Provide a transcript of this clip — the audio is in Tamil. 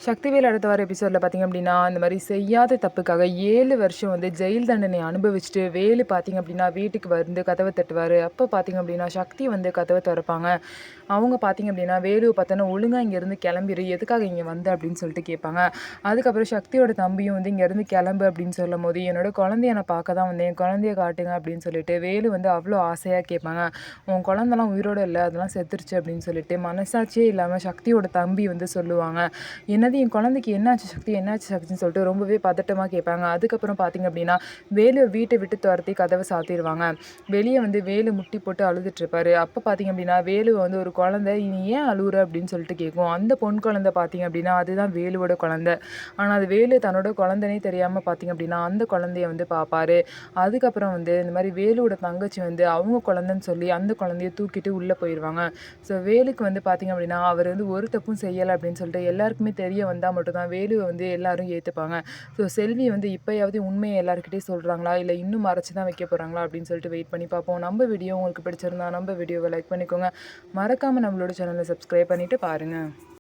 சக்திவேல் அடுத்த வார எபிசோடில் பார்த்திங்க அப்படின்னா, இந்த மாதிரி செய்யாத தப்புக்காக 7 வருஷம் வந்து ஜெயில் தண்டனை அனுபவிச்சுட்டு வேலு பார்த்திங்க அப்படின்னா வீட்டுக்கு வந்து கதவை தட்டுவார். அப்போ பார்த்திங்க அப்படின்னா சக்தி வந்து கதவை திறப்பாங்க. அவங்க பார்த்திங்க அப்படின்னா வேலுவை பார்த்தோன்னா ஒழுங்காக இங்கேருந்து கிளம்பிடு, எதுக்காக இங்கே வந்த அப்படின்னு சொல்லிட்டு கேட்பாங்க. அதுக்கப்புறம் சக்தியோட தம்பியும் வந்து இங்கேருந்து கிளம்பு அப்படின்னு சொல்லும் போது, என்னோட குழந்தைய நான் பார்க்க தான் வந்தேன், குழந்தைய காட்டுங்க அப்படின்னு சொல்லிட்டு வேலு வந்து அவ்வளோ ஆசையாக கேட்பாங்க. உன் குழந்தெல்லாம் உயிரோடு இல்லை, அதெல்லாம் செத்துருச்சு அப்படின்னு சொல்லிட்டு மனசாட்சியே இல்லாமல் சக்தியோட தம்பி வந்து சொல்லுவாங்க. என்னது என் குழந்தைக்கு என்னாச்சு சக்தி, என்னாச்சு சக்தின்னு சொல்லிட்டு ரொம்பவே பதட்டமாக கேட்பாங்க. அதுக்கப்புறம் பார்த்திங்க அப்படின்னா வேலுவை வீட்டை விட்டு துரத்தி கதவை சாத்திடுவாங்க. வெளியே வந்து வேலு முட்டி போட்டு அழுதுட்டுருப்பாரு. அப்போ பார்த்திங்க அப்படின்னா வேலுவை வந்து ஒரு குழந்தை நீ ஏன் அழுகுற அப்படின்னு சொல்லிட்டு கேட்கும். அந்த பொன் குழந்தை பார்த்திங்க அப்படின்னா அதுதான் வேலுவோட குழந்தை. ஆனால் அது வேலு தன்னோட குழந்தைனே தெரியாமல் பார்த்திங்க அப்படின்னா அந்த குழந்தைய வந்து பார்ப்பாரு. அதுக்கப்புறம் வந்து இந்த மாதிரி வேலுவோட தங்கச்சி வந்து அவங்க குழந்தைன்னு சொல்லி அந்த குழந்தைய தூக்கிட்டு உள்ளே போயிடுவாங்க. ஸோ வேலுக்கு வந்து பார்த்திங்க அப்படின்னா அவர் வந்து ஒரு தப்பும் செய்யலை அப்படின்னு சொல்லிட்டு எல்லாருக்குமே தெரிய வந்தால் மட்டும்தான் வேலுவை வந்து எல்லாரும் ஏற்றுப்பாங்க. ஸோ செல்வி வந்து இப்போயாவது உண்மையை எல்லாருக்கிட்டையும் சொல்கிறாங்களா, இல்லை இன்னும் மறைச்சி தான் வைக்க போகிறாங்களா அப்படின்னு சொல்லிட்டு வெயிட் பண்ணி பார்ப்போம். நம்ம வீடியோ உங்களுக்கு பிடிச்சிருந்தா நம்ம வீடியோவை லைக் பண்ணிக்கோங்க. மறக்காமல் நம்மளோட சேனலை சப்ஸ்கிரைப் பண்ணிவிட்டு பாருங்கள்.